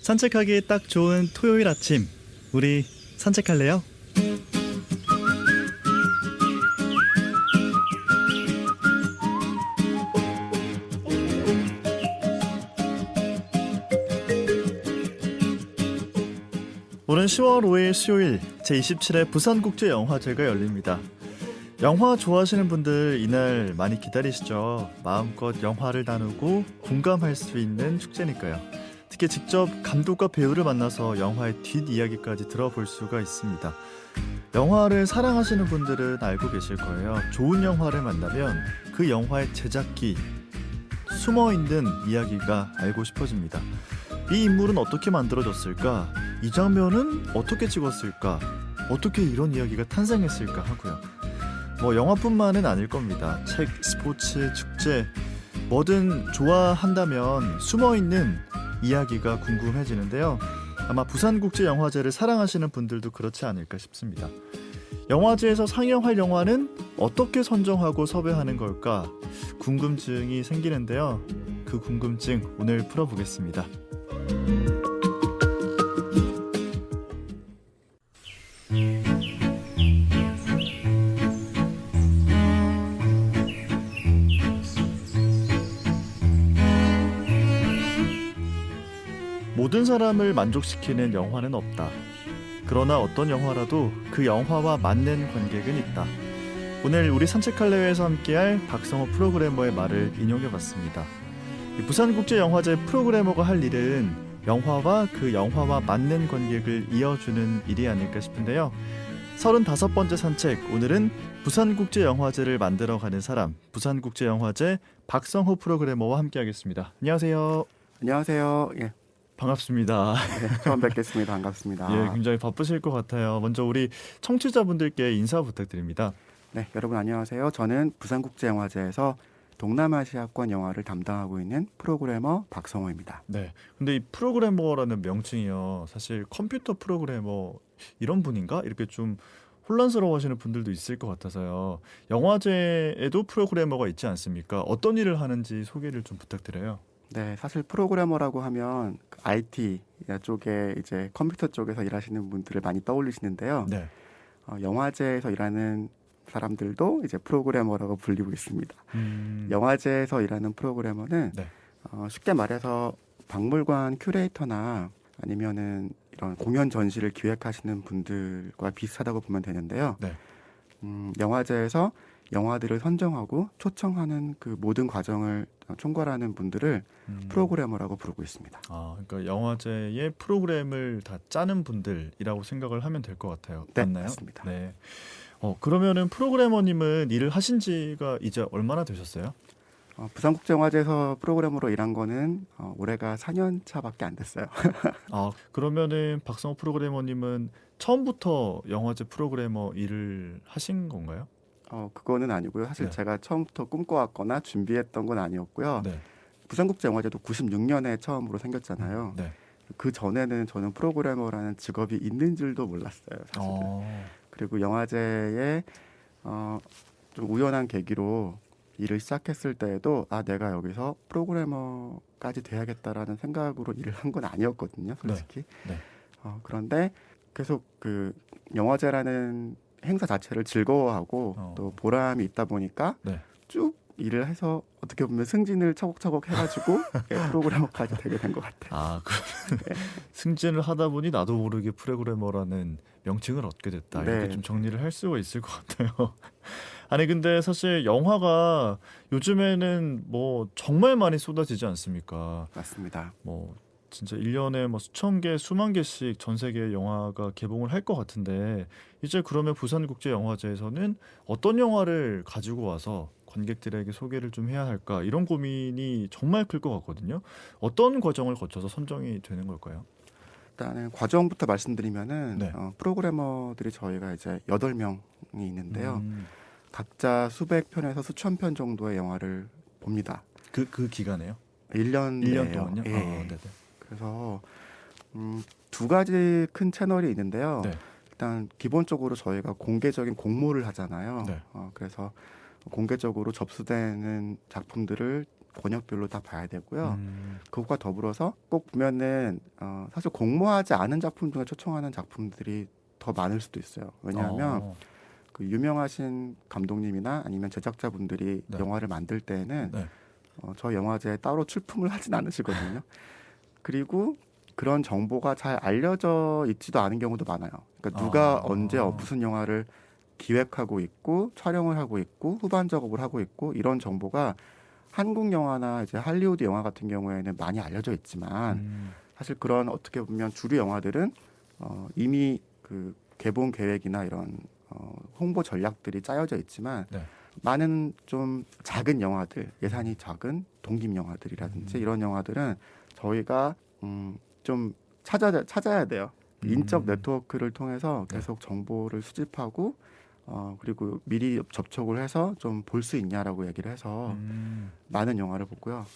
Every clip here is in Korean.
산책하기 딱 좋은 토요일 아침, 우리 산책할래요? 오는 10월 5일 수요일 제27회 부산국제영화제가 열립니다. 영화 좋아하시는 분들 이날 많이 기다리시죠. 마음껏 영화를 나누고 공감할 수 있는 축제니까요. 특히 직접 감독과 배우를 만나서 영화의 뒷이야기까지 들어볼 수가 있습니다. 영화를 사랑하시는 분들은 알고 계실 거예요. 좋은 영화를 만나면 그 영화의 제작기, 숨어있는 이야기가 알고 싶어집니다. 이 인물은 어떻게 만들어졌을까? 이 장면은 어떻게 찍었을까? 어떻게 이런 이야기가 탄생했을까 하고요. 영화뿐만은 아닐 겁니다. 책, 스포츠, 축제 뭐든 좋아한다면 숨어있는 이야기가 궁금해지는데요. 아마 부산국제영화제를 사랑하시는 분들도 그렇지 않을까 싶습니다. 영화제에서 상영할 영화는 어떻게 선정하고 섭외하는 걸까? 궁금증이 생기는데요. 그 궁금증 오늘 풀어보겠습니다. 모든 사람을 만족시키는 영화는 없다. 그러나 어떤 영화라도 그 영화와 맞는 관객은 있다. 오늘 우리 산책할래에서 함께할 박성호 프로그래머의 말을 인용해봤습니다. 부산국제영화제 프로그래머가 할 일은 영화와 그 영화와 맞는 관객을 이어주는 일이 아닐까 싶은데요. 35번째 산책, 오늘은 부산국제영화제를 만들어가는 사람, 부산국제영화제 박성호 프로그래머와 함께하겠습니다. 안녕하세요. 안녕하세요. 예, 반갑습니다. 네, 처음 뵙겠습니다. 반갑습니다. 예, 굉장히 바쁘실 것 같아요. 먼저 우리 청취자분들께 인사 부탁드립니다. 네, 여러분 안녕하세요. 저는 부산국제영화제에서 동남아시아권 영화를 담당하고 있는 프로그래머 박성호입니다. 네, 근데 이 프로그래머라는 명칭이요, 사실 컴퓨터 프로그래머 이런 분인가? 이렇게 좀 혼란스러워하시는 분들도 있을 것 같아서요. 영화제에도 프로그래머가 있지 않습니까? 어떤 일을 하는지 소개를 좀 부탁드려요. 네, 사실 프로그래머라고 하면 그 IT 쪽에 이제 컴퓨터 쪽에서 일하시는 분들을 많이 떠올리시는데요. 네. 영화제에서 일하는 사람들도 이제 프로그래머라고 불리고 있습니다. 영화제에서 일하는 프로그래머는 네. 쉽게 말해서 박물관 큐레이터나 아니면은 이런 공연 전시를 기획하시는 분들과 비슷하다고 보면 되는데요. 네. 영화제에서 영화들을 선정하고 초청하는 그 모든 과정을 총괄하는 분들을 프로그래머라고 부르고 있습니다. 그러니까 영화제의 프로그램을 다 짜는 분들이라고 생각을 하면 될 것 같아요. 네, 맞나요? 맞습니다. 네. 그러면은 프로그래머님은 일을 하신 지가 이제 얼마나 되셨어요? 부산국제영화제에서 프로그래머로 일한 거는 올해가 4년 차밖에 안 됐어요. 그러면은 박성호 프로그래머님은 처음부터 영화제 프로그래머 일을 하신 건가요? 그거는 아니고요. 사실 네. 제가 처음부터 꿈꿔왔거나 준비했던 건 아니었고요. 네. 부산국제영화제도 96년에 처음으로 생겼잖아요. 네. 그 전에는 저는 프로그래머라는 직업이 있는 줄도 몰랐어요, 사실은. 그리고 영화제에 좀 우연한 계기로 일을 시작했을 때에도 내가 여기서 프로그래머까지 돼야겠다라는 생각으로 일을 한 건 아니었거든요, 솔직히. 네. 그런데 계속 그 영화제라는 행사 자체를 즐거워하고 또 보람이 있다 보니까 네. 쭉 일을 해서 어떻게 보면 승진을 차곡차곡 해가지고 프로그래머까지 되게 된 것 같아요. 그러면 승진을 하다 보니 나도 모르게 프로그래머라는 명칭을 얻게 됐다. 네. 이렇게 좀 정리를 할 수가 있을 것 같아요. 아니 근데 사실 영화가 요즘에는 정말 많이 쏟아지지 않습니까? 맞습니다. 진짜 1년에 수천 개, 수만 개씩 전 세계 영화가 개봉을 할 것 같은데, 이제 그러면 부산국제영화제에서는 어떤 영화를 가지고 와서 관객들에게 소개를 좀 해야 할까, 이런 고민이 정말 클 것 같거든요. 어떤 과정을 거쳐서 선정이 되는 걸까요? 일단은 과정부터 말씀드리면은 네. 프로그래머들이 저희가 이제 8명이 있는데요. 각자 수백 편에서 수천 편 정도의 영화를 봅니다. 그 기간에요? 1년 1년 동안요? 예. 네네. 그래서 두 가지 큰 채널이 있는데요. 네. 일단 기본적으로 저희가 공개적인 공모를 하잖아요. 네. 그래서 공개적으로 접수되는 작품들을 권역별로 다 봐야 되고요. 그것과 더불어서 꼭 보면은 사실 공모하지 않은 작품 중에 초청하는 작품들이 더 많을 수도 있어요. 왜냐하면 어. 그 유명하신 감독님이나 아니면 제작자분들이 네. 영화를 만들 때는 네. 저 영화제에 따로 출품을 하진 않으시거든요. 그리고 그런 정보가 잘 알려져 있지도 않은 경우도 많아요. 그러니까 누가 언제 무슨 영화를 기획하고 있고 촬영을 하고 있고 후반 작업을 하고 있고 이런 정보가 한국 영화나 이제 할리우드 영화 같은 경우에는 많이 알려져 있지만 사실 그런 어떻게 보면 주류 영화들은 이미 그 개봉 계획이나 이런 홍보 전략들이 짜여져 있지만 네. 많은 좀 작은 영화들, 예산이 작은 독립 영화들이라든지 이런 영화들은 저희가 좀 찾아야 돼요. 인적 네트워크를 통해서 계속 정보를 수집하고 그리고 미리 접촉을 해서 좀 볼 수 있냐라고 얘기를 해서 많은 영화를 보고요.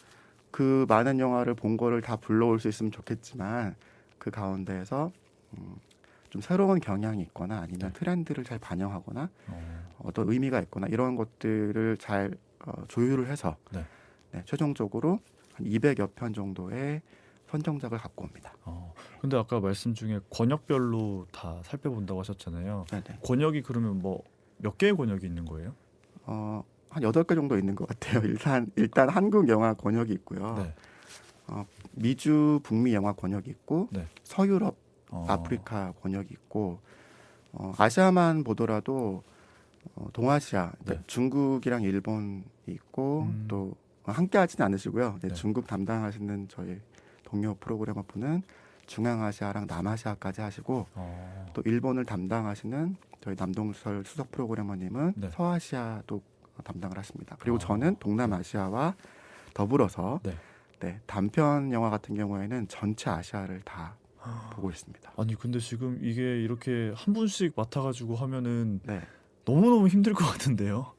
그 많은 영화를 본 거를 다 불러올 수 있으면 좋겠지만 그 가운데에서 좀 새로운 경향이 있거나 아니면 트렌드를 잘 반영하거나 어떤 의미가 있거나 이런 것들을 잘 조율을 해서 네, 최종적으로 한 200여 편 정도의 선정작을 갖고 옵니다. 근데 아까 말씀 중에 권역별로 다 살펴본다고 하셨잖아요. 네네. 권역이 그러면 뭐 몇 개의 권역이 있는 거예요? 한 8개 정도 있는 것 같아요. 일단 한국 영화 권역이 있고요. 네. 미주 북미 영화 권역이 있고 네. 서유럽 아프리카 권역이 있고 아시아만 보더라도 동아시아 네. 중국이랑 일본이 있고 또 함께 하지는 않으시고요. 네, 네. 중국 담당하시는 저희 동료 프로그래머 분은 중앙아시아랑 남아시아까지 하시고 또 일본을 담당하시는 저희 남동설 수석 프로그래머님은 네. 서아시아도 담당을 하십니다. 그리고 저는 동남아시아와 더불어서 네. 네, 단편 영화 같은 경우에는 전체 아시아를 다 보고 있습니다. 아니 근데 지금 이게 이렇게 한 분씩 맡아가지고 하면은 네. 너무너무 힘들 것 같은데요.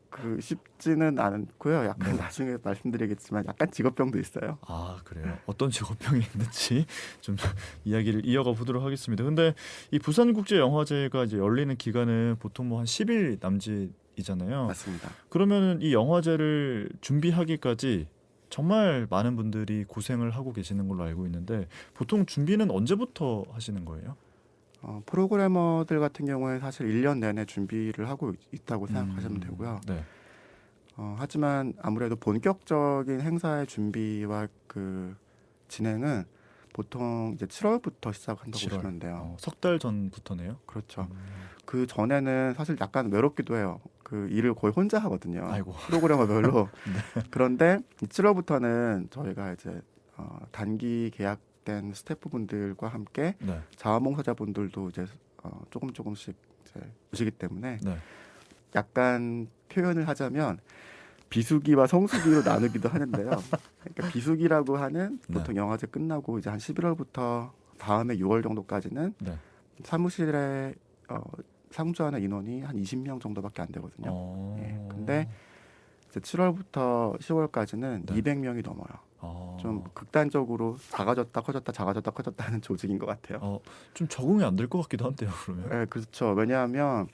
그 쉽지는 않고요. 약간 나중에 말씀드리겠지만 약간 직업병도 있어요. 그래요. 어떤 직업병이 있는지 좀 이야기를 이어가 보도록 하겠습니다. 근데 이 부산국제영화제가 이제 열리는 기간은 보통 뭐 한 10일 남짓이잖아요. 맞습니다. 그러면은 이 영화제를 준비하기까지 정말 많은 분들이 고생을 하고 계시는 걸로 알고 있는데 보통 준비는 언제부터 하시는 거예요? 프로그래머들 같은 경우에 사실 1년 내내 준비를 하고 있다고 생각하시면 되고요. 네. 하지만 아무래도 본격적인 행사의 준비와 그 진행은 보통 이제 7월부터 시작한다고 7월. 보시면 돼요. 석 달 전부터네요. 그렇죠. 그 전에는 사실 약간 외롭기도 해요. 그 일을 거의 혼자 하거든요. 아이고. 프로그래머별로. 그런데 7월부터는 저희가 이제 단기 계약된 스태프분들과 함께 네. 자원봉사자분들도 이제 조금씩 이제 오시기 때문에 네. 약간 표현을 하자면 비수기와 성수기로 나누기도 하는데요. 그러니까 비수기라고 하는 보통 영화제 끝나고 이제 한 11월부터 다음에 6월 정도까지는 네. 사무실에 상주하는 인원이 한 20명 정도밖에 안 되거든요. 예, 근데 이제 7월부터 10월까지는 네. 200명이 넘어요. 좀 극단적으로 작아졌다 커졌다 작아졌다 커졌다 하는 조직인 것 같아요. 좀 적응이 안 될 것 같기도 한데요. 그러면. 네, 그렇죠. 왜냐하면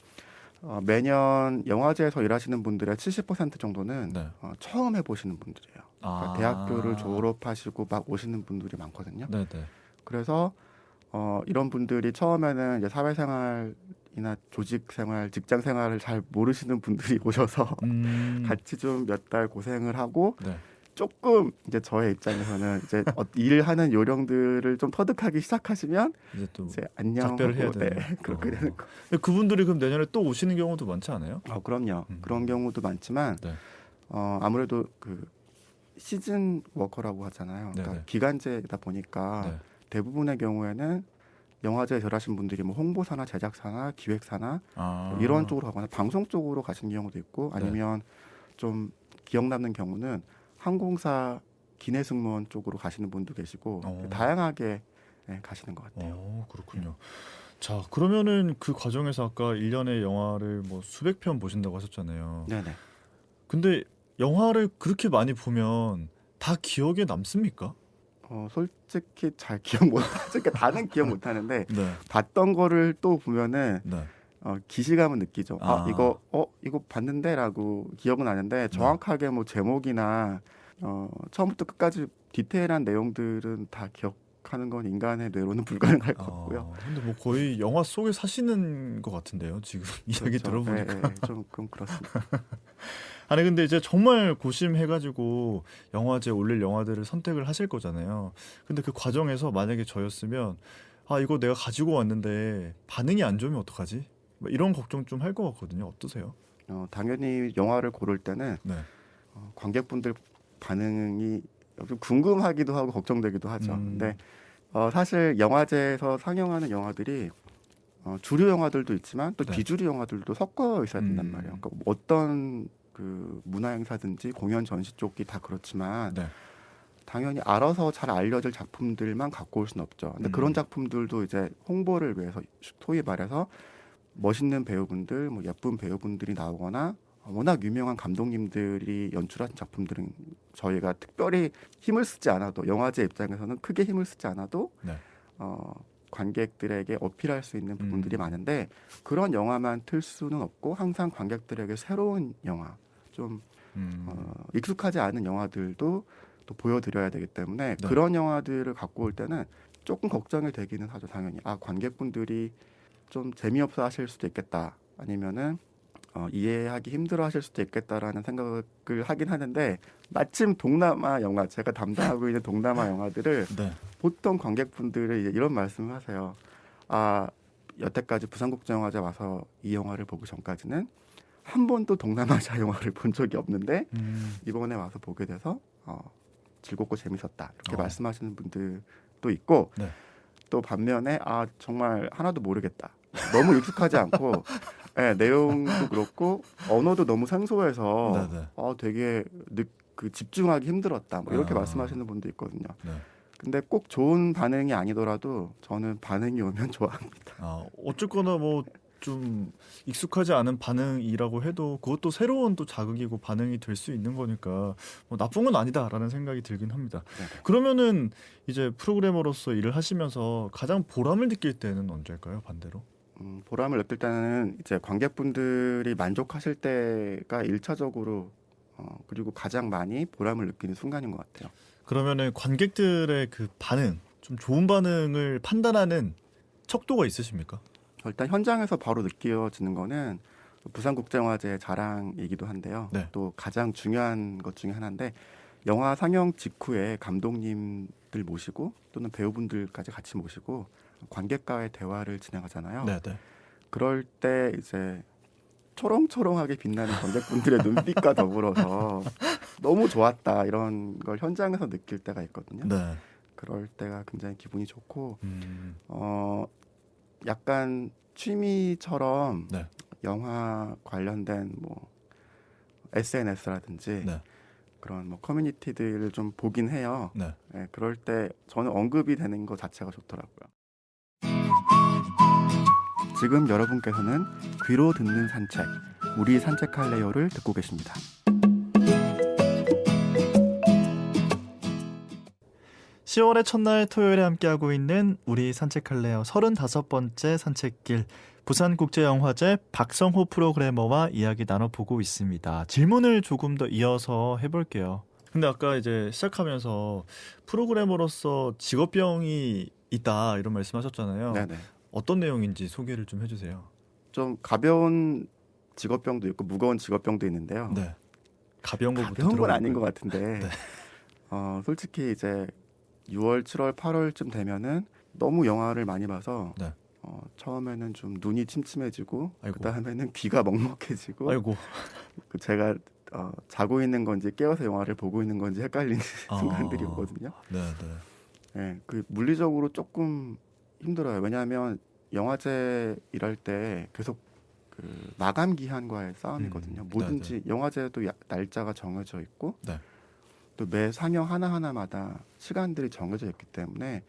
매년 영화제에서 일하시는 분들의 70% 정도는 네. 처음 해보시는 분들이에요. 그러니까 대학교를 졸업하시고 막 오시는 분들이 많거든요. 네네. 그래서 이런 분들이 처음에는 이제 사회생활이나 조직생활, 직장생활을 잘 모르시는 분들이 오셔서 같이 좀 몇 달 고생을 하고 네. 조금 이제 저의 입장에서는 이제 일하는 요령들을 좀 터득하기 시작하시면 이제 또 이제 안녕 작별을 해야 하고, 되는. 네, 그렇게 되는 거. 근데 그분들이 그럼 내년에 또 오시는 경우도 많지 않아요? 그럼요. 그런 경우도 많지만 네. 아무래도 그 시즌 워커라고 하잖아요. 그러니까 네네. 기간제다 보니까 네. 대부분의 경우에는 영화제에 일하신 분들이 뭐 홍보사나 제작사나 기획사나 뭐 아. 이런 쪽으로 가거나 방송 쪽으로 가시는 경우도 있고 아니면 좀 기억 남는 경우는 항공사 기내승무원 쪽으로 가시는 분도 계시고 다양하게 가시는 것 같아요. 그렇군요. 자, 그러면은 그 과정에서 아까 1년에 영화를 뭐 수백 편 보신다고 하셨잖아요. 네네. 근데 영화를 그렇게 많이 보면 다 기억에 남습니까? 솔직히 잘 기억 못 하죠. 그러니까 다는 기억 못 하는데 네. 봤던 거를 또 보면은 네. 기시감은 느끼죠. 아. 이거 봤는데라고 기억은 나는데 정확하게 뭐 제목이나 처음부터 끝까지 디테일한 내용들은 다 기억하는 건 인간의 뇌로는 불가능할 것 같고요. 근데 뭐 거의 영화 속에 사시는 것 같은데요. 지금 이야기 그렇죠. 들어보니까. 좀 그럼 그렇습니다. 아니 근데 이제 정말 고심해가지고 영화제에 올릴 영화들을 선택을 하실 거잖아요. 근데 그 과정에서 만약에 저였으면 이거 내가 가지고 왔는데 반응이 안 좋으면 어떡하지? 뭐 이런 걱정 좀 할 것 같거든요. 어떠세요? 당연히 영화를 고를 때는 네. 관객분들 반응이 좀 궁금하기도 하고 걱정되기도 하죠. 근데 사실 영화제에서 상영하는 영화들이 주류 영화들도 있지만 또 네. 비주류 영화들도 섞어 있어야 된단 말이에요. 그러니까 어떤 그 문화 행사든지 공연 전시 쪽이 다 그렇지만 네. 당연히 알아서 잘 알려질 작품들만 갖고 올 수는 없죠. 근데 그런 작품들도 이제 홍보를 위해서 소위 말해서 멋있는 배우분들, 뭐 예쁜 배우분들이 나오거나 워낙 유명한 감독님들이 연출한 작품들은 저희가 특별히 힘을 쓰지 않아도 영화제 입장에서는 크게 힘을 쓰지 않아도 네. 관객들에게 어필할 수 있는 부분들이 많은데 그런 영화만 틀 수는 없고 항상 관객들에게 새로운 영화, 좀 익숙하지 않은 영화들도 또 보여드려야 되기 때문에 네. 그런 영화들을 갖고 올 때는 조금 걱정이 되기는 하죠. 당연히 관객분들이 좀 재미없어 하실 수도 있겠다, 아니면은 이해하기 힘들어 하실 수도 있겠다라는 생각을 하긴 하는데 마침 동남아 영화, 제가 담당하고 있는 동남아 영화들을 네. 보통 관객분들이 이제 이런 말씀을 하세요. 여태까지 부산국제영화제 와서 이 영화를 보기 전까지는 한 번도 동남아시아 영화를 본 적이 없는데 이번에 와서 보게 돼서 즐겁고 재밌었다, 이렇게 말씀하시는 분들도 있고 네. 또 반면에 정말 하나도 모르겠다, 너무 익숙하지 않고 내용도 그렇고 언어도 너무 생소해서 네네. 되게 그 집중하기 힘들었다, 뭐 이렇게 말씀하시는 분도 있거든요. 네. 근데 꼭 좋은 반응이 아니더라도 저는 반응이 오면 좋아합니다. 어쨌거나 뭐 좀 익숙하지 않은 반응이라고 해도 그것도 새로운 또 자극이고 반응이 될 수 있는 거니까 뭐 나쁜 건 아니다라는 생각이 들긴 합니다. 네네. 그러면은 이제 프로그래머로서 일을 하시면서 가장 보람을 느낄 때는 언제일까요? 반대로? 보람을 느낄 때는 이제 관객분들이 만족하실 때가 1차적으로 그리고 가장 많이 보람을 느끼는 순간인 것 같아요. 그러면은 관객들의 그 반응, 좀 좋은 반응을 판단하는 척도가 있으십니까? 일단 현장에서 바로 느껴지는 거는 부산국제영화제의 자랑이기도 한데요. 네. 또 가장 중요한 것 중에 하나인데 영화 상영 직후에 감독님들 모시고 또는 배우분들까지 같이 모시고 관객과의 대화를 진행하잖아요. 네네. 그럴 때 이제 초롱초롱하게 빛나는 관객분들의 눈빛과 더불어서 너무 좋았다, 이런 걸 현장에서 느낄 때가 있거든요. 네. 그럴 때가 굉장히 기분이 좋고 음, 약간 취미처럼 네. 영화 관련된 뭐 SNS라든지 네. 그런 뭐 커뮤니티들을 좀 보긴 해요. 네. 그럴 때 저는 언급이 되는 것 자체가 좋더라고요. 지금 여러분께서는 귀로 듣는 산책, 우리 산책할래요를 듣고 계십니다. 10월의 첫날 토요일에 함께하고 있는 우리 산책할래요 35번째 산책길, 부산국제영화제 박성호 프로그래머와 이야기 나눠보고 있습니다. 질문을 조금 더 이어서 해볼게요. 근데 아까 이제 시작하면서 프로그래머로서 직업병이 있다 이런 말씀하셨잖아요. 네네. 어떤 내용인지 소개를 좀 해주세요. 좀 가벼운 직업병도 있고 무거운 직업병도 있는데요. 네. 가벼운 거부터 가벼운 건 아닌 것 들어볼까요? 같은데 네. 솔직히 이제 6월, 7월, 8월쯤 되면은 너무 영화를 많이 봐서 네. 처음에는 좀 눈이 침침해지고 아이고. 그 다음에는 귀가 먹먹해지고 아이고. 제가 자고 있는 건지 깨어서 영화를 보고 있는 건지 헷갈리는 순간들이 아, 오거든요. 네, 네. 그 물리적으로 조금 힘들어요. 왜냐하면 영화제 일할 때 계속 그 마감 기한과의 싸움이거든요. 뭐든지 영화제도 날짜가 정해져 있고 네. 또 매 상영 하나하나마다 시간들이 정해져 있기 때문에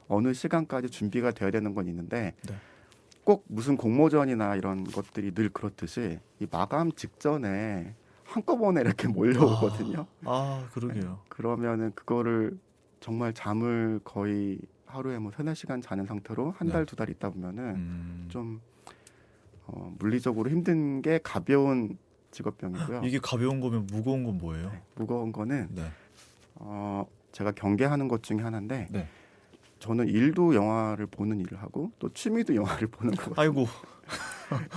어느 시간까지 준비가 돼야 되는 건 있는데 네. 꼭 무슨 공모전이나 이런 것들이 늘 그렇듯이 이 마감 직전에 한꺼번에 이렇게 몰려오거든요. 그러게요. 그러면은 그거를 정말 잠을 거의 하루에 뭐 3-4시간 자는 상태로 한 달, 네. 2달 있다 보면은 좀 물리적으로 힘든 게 가벼운 직업병이고요. 이게 가벼운 거면 무거운 건 뭐예요? 네, 무거운 거는 네. 제가 경계하는 것 중에 하나인데 네. 저는 일도 영화를 보는 일을 하고 또 취미도 영화를 보는 거거든요. 아이고.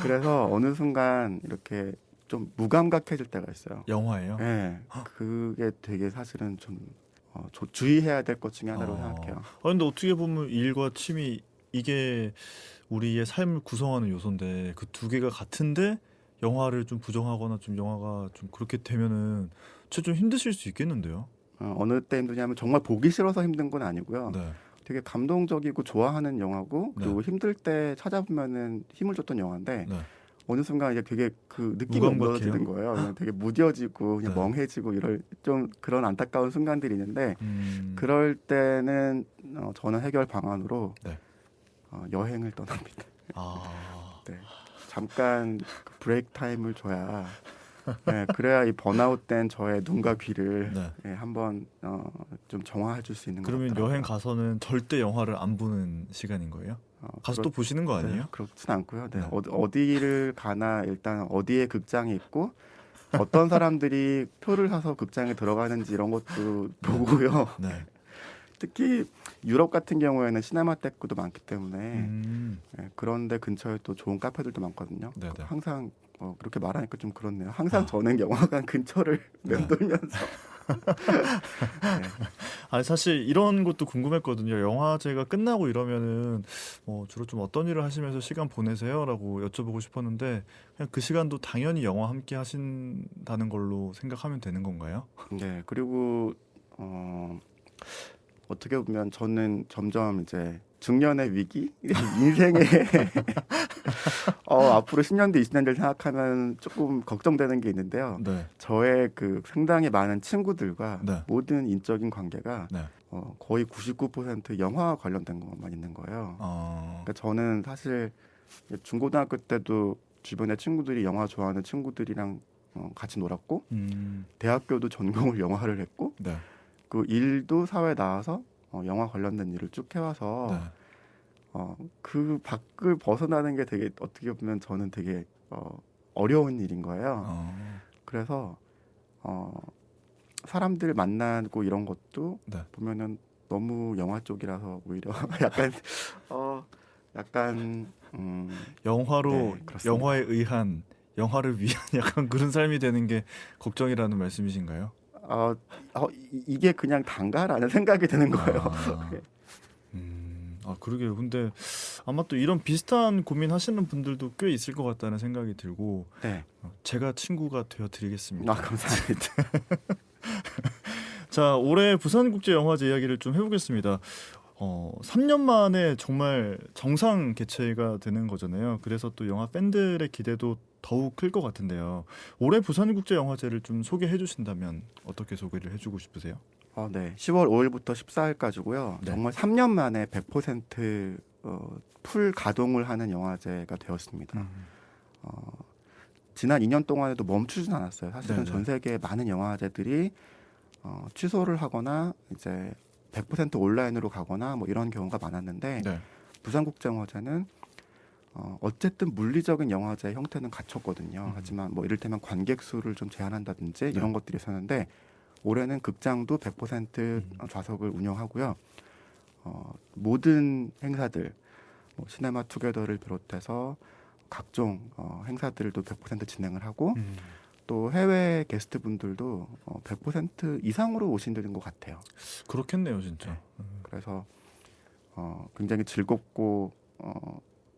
그래서 어느 순간 이렇게 좀 무감각해질 때가 있어요. 영화예요? 네, 그게 되게 사실은 좀 주의해야 될 것 중에 하나로 생각해요. 근데 어떻게 보면 일과 취미 이게 우리의 삶을 구성하는 요소인데 그 두 개가 같은데 영화를 좀 부정하거나 좀 영화가 좀 그렇게 되면은 진짜 좀 힘드실 수 있겠는데요? 어느 때 힘드냐면 정말 보기 싫어서 힘든 건 아니고요. 네. 되게 감동적이고 좋아하는 영화고 네. 그리고 힘들 때 찾아보면은 힘을 줬던 영화인데 네. 어느 순간 이제 되게 그 느낌이 무감각해요? 없어지는 거예요. 그냥 되게 무뎌지고 그냥 네. 멍해지고 이럴 좀 그런 안타까운 순간들이 있는데 음. 그럴 때는 저는 해결 방안으로 네. 여행을 떠납니다. 아. 네. 잠깐 그 브레이크 타임을 줘야 네, 그래야 이 번아웃된 저의 눈과 귀를 네. 네, 한번 좀 정화해 줄 수 있는 것 그러면 같더라고요. 여행 가서는 절대 영화를 안 보는 시간인 거예요? 가서 또 보시는 거 아니에요? 네, 그렇진 않고요. 네. 네. 어디를 가나 일단 어디에 극장이 있고 어떤 사람들이 표를 사서 극장에 들어가는지 이런 것도 보고요. 네. 특히 유럽 같은 경우에는 시네마테크도 많기 때문에 음. 네, 그런데 근처에 또 좋은 카페들도 많거든요. 네네. 항상 그렇게 말하니까 좀 그렇네요. 항상 저는 영화관 근처를 네. 맴돌면서 네. 아니 사실 이런 것도 궁금했거든요. 영화제가 끝나고 이러면은 주로 좀 어떤 일을 하시면서 시간 보내세요?라고 여쭤보고 싶었는데 그냥 그 시간도 당연히 영화 함께 하신다는 걸로 생각하면 되는 건가요? 네, 그리고 어떻게 보면 저는 점점 이제 중년의 위기, 인생의 앞으로 10년 뒤, 20년 뒤를 생각하면 조금 걱정되는 게 있는데요. 네. 저의 그 상당히 많은 친구들과 네. 모든 인적인 관계가 네. 거의 99% 영화 관련된 것만 있는 거예요. 그러니까 저는 사실 중고등학교 때도 주변에 친구들이 영화 좋아하는 친구들이랑 같이 놀았고 대학교도 전공을 영화를 했고 네. 그 일도 사회에 나와서 영화 관련된 일을 쭉 해와서 네. 그 밖을 벗어나는 게 되게 어떻게 보면 저는 되게 어려운 일인 거예요. 그래서 사람들 만나고 이런 것도 네. 보면은 너무 영화 쪽이라서 오히려 약간 영화로 네, 그렇습니다. 영화에 의한 영화를 위한 약간 그런 삶이 되는 게 걱정이라는 말씀이신가요? 이게 그냥 단가라는 생각이 드는 거예요. 그러게요. 근데 아마 또 이런 비슷한 고민 하시는 분들도 꽤 있을 것 같다는 생각이 들고 네. 제가 친구가 되어 드리겠습니다. 감사합니다. 자, 올해 부산국제영화제 이야기를 좀 해보겠습니다. 3년 만에 정말 정상 개최가 되는 거잖아요. 그래서 또 영화 팬들의 기대도 더욱 클 것 같은데요. 올해 부산국제영화제를 좀 소개해 주신다면 어떻게 소개를 해주고 싶으세요? 네. 10월 5일부터 14일까지고요. 네. 정말 3년 만에 100% 풀 가동을 하는 영화제가 되었습니다. 지난 2년 동안에도 멈추진 않았어요. 사실은 네네. 전 세계 많은 영화제들이 취소를 하거나 이제 100% 온라인으로 가거나 뭐 이런 경우가 많았는데 네. 부산국제영화제는 어쨌든 물리적인 영화제 형태는 갖췄거든요. 하지만 뭐 이를테면 관객 수를 좀 제한한다든지 이런 것들이 있었는데 올해는 극장도 100% 좌석을 운영하고요. 모든 행사들, 뭐 시네마 투게더를 비롯해서 각종 행사들도 100% 진행을 하고 또 해외 게스트 분들도 100% 이상으로 오신다는 것 같아요. 그렇겠네요, 진짜. 그래서 굉장히 즐겁고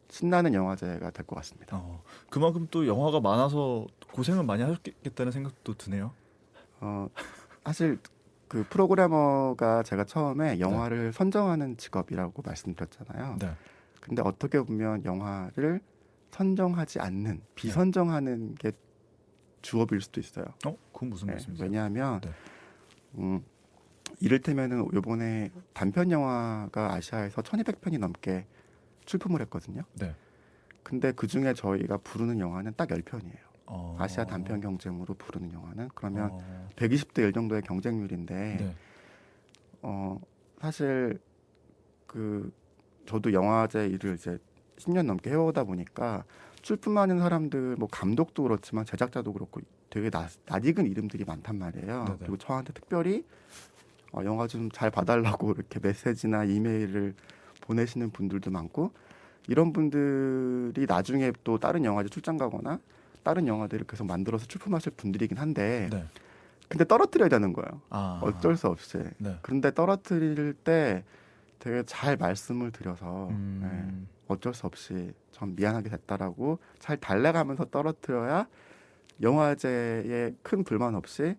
신나는 영화제가 될 것 같습니다. 그만큼 또 영화가 많아서 고생을 많이 하셨겠다는 생각도 드네요. 사실 그 프로그래머가 제가 처음에 영화를 선정하는 직업이라고 말씀드렸잖아요. 네. 근데 어떻게 보면 영화를 선정하지 않는 비선정하는 게 주업일 수도 있어요. 그건 무슨 말씀이세요? 왜냐하면 네. 이를테면은 이번에 단편 영화가 아시아에서 1,200편이 넘게 출품을 했거든요. 네. 근데 그 중에 저희가 부르는 영화는 딱 10편이에요. 어. 아시아 단편 경쟁으로 부르는 영화는 그러면 어. 120대 1 정도의 경쟁률인데 네. 사실 저도 영화제 일을 이제 10년 넘게 해오다 보니까 출품하는 사람들 뭐 감독도 그렇지만 제작자도 그렇고 되게 낯익은 이름들이 많단 말이에요. 네네. 그리고 저한테 특별히 영화 좀 잘 봐달라고 이렇게 메시지나 이메일을 보내시는 분들도 많고 이런 분들이 나중에 또 다른 영화제 출장 가거나 다른 영화들을 계속 만들어서 출품하실 분들이긴 한데 네. 근데 떨어뜨려야 되는 거예요. 아. 어쩔 수 없이. 네. 그런데 떨어뜨릴 때 되게 잘 말씀을 드려서 음. 어쩔 수 없이 전 미안하게 됐다라고 잘 달래가면서 떨어뜨려야 영화제에 큰 불만 없이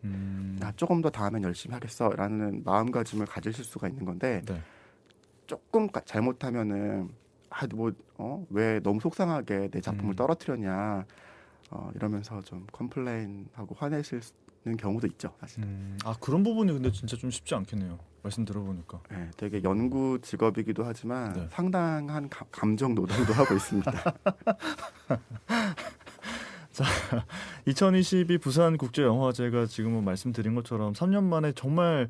조금 더 다음엔 열심히 하겠어라는 마음가짐을 가지실 수가 있는 건데 네. 조금 잘못하면은 왜 너무 속상하게 내 작품을 떨어뜨렸냐 이러면서 좀 컴플레인하고 화내시는 경우도 있죠, 사실. 아 그런 부분이 근데 진짜 좀 쉽지 않겠네요. 말씀 들어보니까. 네, 되게 연구 직업이기도 하지만 네. 상당한 감정 노동도 하고 있습니다. 2022 부산국제영화제가 지금 뭐 말씀드린 것처럼 3년 만에 정말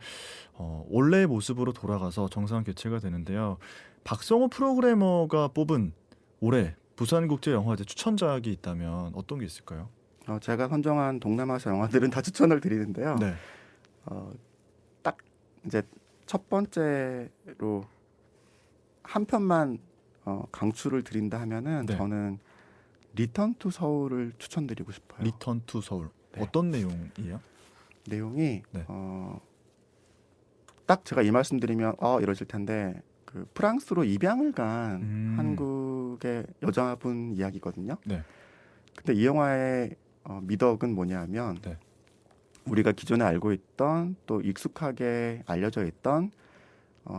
원래의 모습으로 돌아가서 정상 개최가 되는데요. 박성호 프로그래머가 뽑은 올해 부산국제영화제 추천작이 있다면 어떤 게 있을까요? 제가 선정한 동남아시아 영화들은 다 추천을 드리는데요. 네. 딱 이제 첫 번째로 한 편만 강추를 드린다 하면은 네. 저는 리턴 투 서울을 추천드리고 싶어요. 리턴 투 서울. 네. 어떤 내용이에요? 내용이 네. 딱 제가 이 말씀드리면 이러실 텐데 그 프랑스로 입양을 간 한국의 여자분 이야기거든요. 네. 근데 이 영화의 미덕은 뭐냐면 네. 우리가 기존에 알고 있던 또 익숙하게 알려져 있던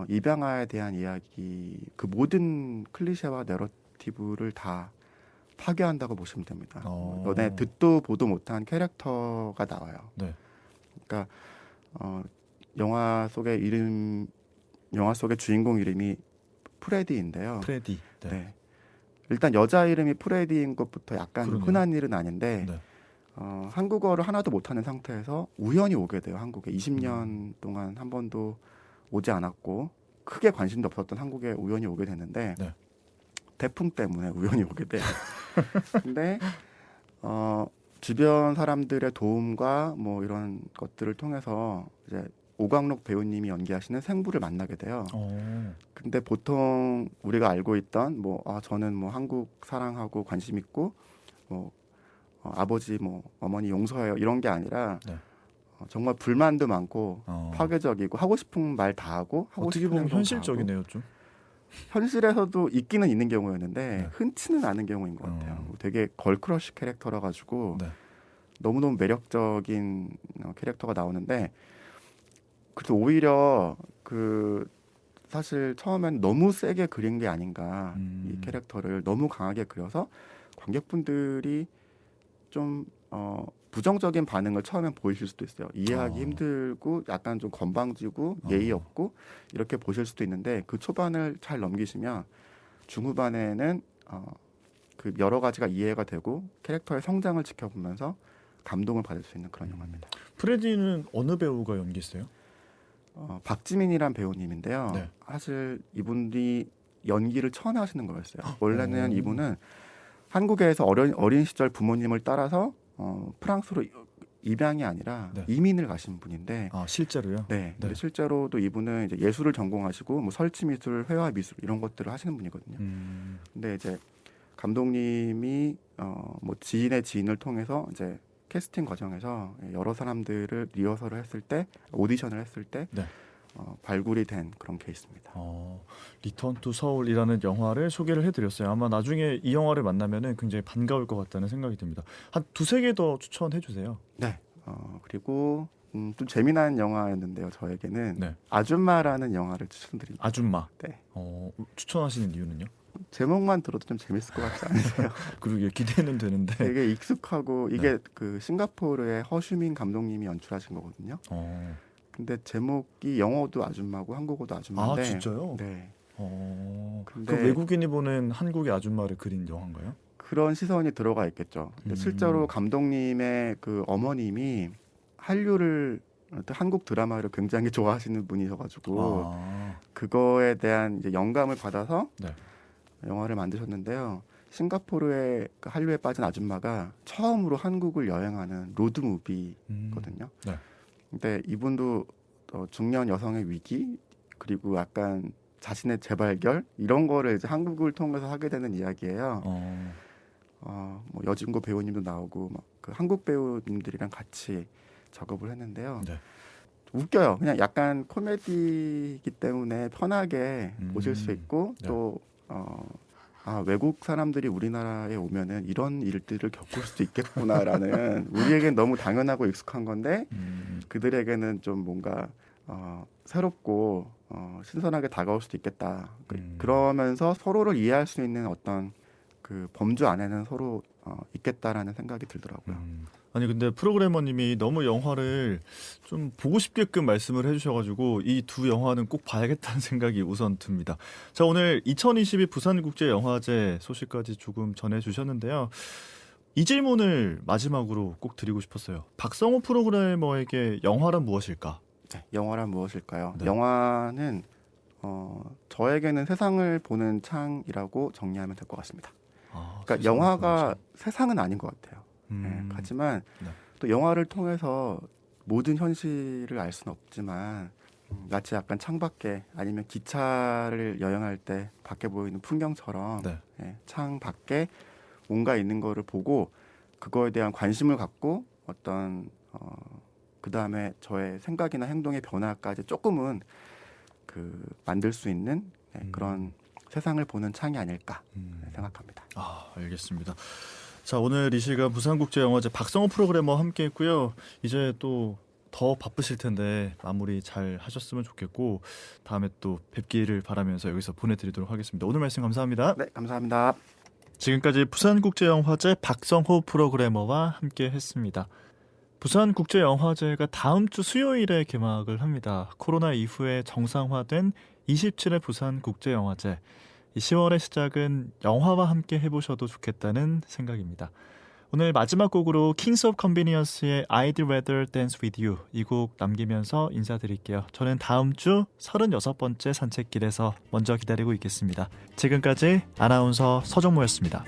입양아에 대한 이야기 그 모든 클리셰와 내러티브를 다 파괴한다고 보시면 됩니다. 너네 듣도 보도 못한 캐릭터가 나와요. 네. 그러니까 영화 속의 주인공 이름이 프레디인데요. 프레디. 네. 네. 일단 여자 이름이 프레디인 것부터 약간 그러네요. 흔한 일은 아닌데 네. 한국어를 하나도 못하는 상태에서 우연히 오게 돼요. 한국에 20년 동안 한 번도 오지 않았고 크게 관심도 없었던 한국에 우연히 오게 됐는데 네. 태풍 때문에 우연히 오게 돼요. 근데 주변 사람들의 도움과 뭐 이런 것들을 통해서 이제 오광록 배우님이 연기하시는 생부를 만나게 돼요. 근데 보통 우리가 알고 있던 저는 뭐 한국 사랑하고 관심 있고 뭐 아버지 뭐 어머니 용서해요 이런 게 아니라 네. 정말 불만도 많고 파괴적이고 하고 싶은 말 다 하고 어떻게 보면 현실적이네요, 좀. 현실에서도 있기는 있는 경우였는데 네. 흔치는 않은 경우인 것 같아요. 되게 걸크러쉬 캐릭터라 가지고 네. 너무너무 매력적인 캐릭터가 나오는데 그래서 오히려 사실 처음엔 너무 세게 그린 게 아닌가 이 캐릭터를 너무 강하게 그려서 관객분들이 좀 부정적인 반응을 처음엔 보이실 수도 있어요. 이해하기 힘들고 약간 좀 건방지고 예의 없고 이렇게 보실 수도 있는데 그 초반을 잘 넘기시면 중후반에는 그 여러 가지가 이해가 되고 캐릭터의 성장을 지켜보면서 감동을 받을 수 있는 그런 영화입니다. 프레디는 어느 배우가 연기했어요? 박지민이란 배우님인데요. 네. 사실 이분이 연기를 처음 하시는 거였어요. 원래는 이분은 한국에서 어린 시절 부모님을 따라서 프랑스로 입양이 아니라 네. 이민을 가신 분인데 실제로요? 네. 네. 근데 실제로도 이분은 이제 예술을 전공하시고 뭐 설치 미술, 회화 미술 이런 것들을 하시는 분이거든요. 근데 이제 감독님이 뭐 지인의 지인을 통해서 이제 캐스팅 과정에서 여러 사람들을 리허설을 했을 때 오디션을 했을 때 네. 발굴이 된 그런 케이스입니다. 리턴 투 서울이라는 영화를 소개를 해드렸어요. 아마 나중에 이 영화를 만나면은 굉장히 반가울 것 같다는 생각이 듭니다. 한 두세 개 더 추천해 주세요. 네. 그리고 좀 재미난 영화였는데요. 저에게는 네. 아줌마라는 영화를 추천드립니다. 아줌마. 네. 추천하시는 이유는요? 제목만 들어도 좀 재밌을 것 같지 않으세요? 그러게 기대는 되는데. 되게 익숙하고 이게 그 싱가포르의 허슈민 감독님이 연출하신 거거든요. 근데 제목이 영어도 아줌마고 한국어도 아줌마인데. 진짜요? 네. 근데 그 외국인이 보는 한국의 아줌마를 그린 영화인가요? 그런 시선이 들어가 있겠죠. 근데 실제로 감독님의 그 어머님이 한류를 한국 드라마를 굉장히 좋아하시는 분이셔가지고 그거에 대한 이제 영감을 받아서 네. 영화를 만드셨는데요. 싱가포르의 그 한류에 빠진 아줌마가 처음으로 한국을 여행하는 로드 무비거든요. 네. 근데 이분도 중년 여성의 위기 그리고 약간 자신의 재발견 이런 거를 이제 한국을 통해서 하게 되는 이야기예요. 뭐 여진고 배우님도 나오고 막 그 한국 배우님들이랑 같이 작업을 했는데요. 네. 웃겨요. 그냥 약간 코미디이기 때문에 편하게 보실 수 있고 네. 또 외국 사람들이 우리나라에 오면은 이런 일들을 겪을 수도 있겠구나라는 우리에겐 너무 당연하고 익숙한 건데 그들에게는 좀 뭔가 새롭고 신선하게 다가올 수도 있겠다. 그러면서 서로를 이해할 수 있는 어떤 그 범주 안에는 서로 있겠다라는 생각이 들더라고요. 아니 근데 프로그래머님이 너무 영화를 좀 보고 싶게끔 말씀을 해주셔가지고 이 두 영화는 꼭 봐야겠다는 생각이 우선 듭니다. 자, 오늘 2022 부산국제영화제 소식까지 조금 전해주셨는데요. 이 질문을 마지막으로 꼭 드리고 싶었어요. 박성호 프로그래머에게 영화란 무엇일까? 네, 영화란 무엇일까요? 네. 영화는 저에게는 세상을 보는 창이라고 정리하면 될 것 같습니다. 그러니까 영화가 세상은 아닌 것 같아요. 네, 하지만 네. 또 영화를 통해서 모든 현실을 알 수는 없지만 마치 약간 창밖에 아니면 기차를 여행할 때 밖에 보이는 풍경처럼 네. 창 밖에 뭔가 있는 거를 보고 그거에 대한 관심을 갖고 어떤 그 다음에 저의 생각이나 행동의 변화까지 조금은 그 만들 수 있는 그런 세상을 보는 창이 아닐까 생각합니다. 알겠습니다. 자, 오늘 이 시간 부산국제영화제 박성호 프로그래머 함께했고요. 이제 또 더 바쁘실 텐데 마무리 잘 하셨으면 좋겠고 다음에 또 뵙기를 바라면서 여기서 보내드리도록 하겠습니다. 오늘 말씀 감사합니다. 네, 감사합니다. 지금까지 부산국제영화제 박성호 프로그래머와 함께했습니다. 부산국제영화제가 다음 주 수요일에 개막을 합니다. 코로나 이후에 정상화된 27회 부산국제영화제. 10월의 시작은 영화와 함께 해보셔도 좋겠다는 생각입니다. 오늘 마지막 곡으로 Kings of Convenience의 I'd Rather Dance With You 이 곡 남기면서 인사드릴게요. 저는 다음 주 36번째 산책길에서 먼저 기다리고 있겠습니다. 지금까지 아나운서 서정모였습니다.